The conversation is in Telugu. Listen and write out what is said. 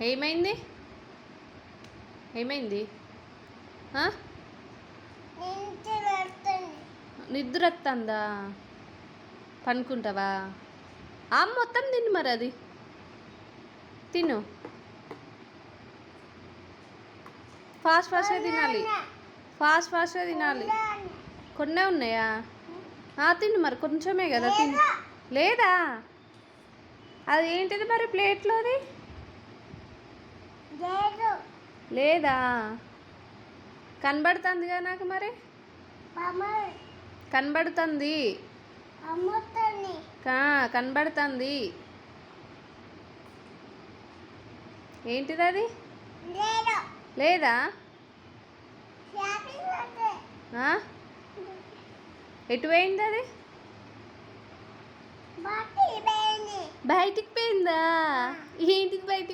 ఏమైంది? ఏమైంది? నిద్ర వస్తుందా? పనుకుంటావా? మొత్తం తిను, మరి అది తిను. ఫాస్ట్గా తినాలి, ఫాస్ట్గా తినాలి. కొన్నే ఉన్నాయా? తిను మరి, కొంచెమే కదా తిను. లేదా? అది ఏంటిది మరి ప్లేట్లోది? లేదా? కనబడుతుందిగా నాకు, మరి కనబడుతుంది, కనబడుతుంది. ఏంటిది అది? లేదా? ఎటు పోయింది అది? బయటికి పోయిందా? ఏంటిది బయటికి?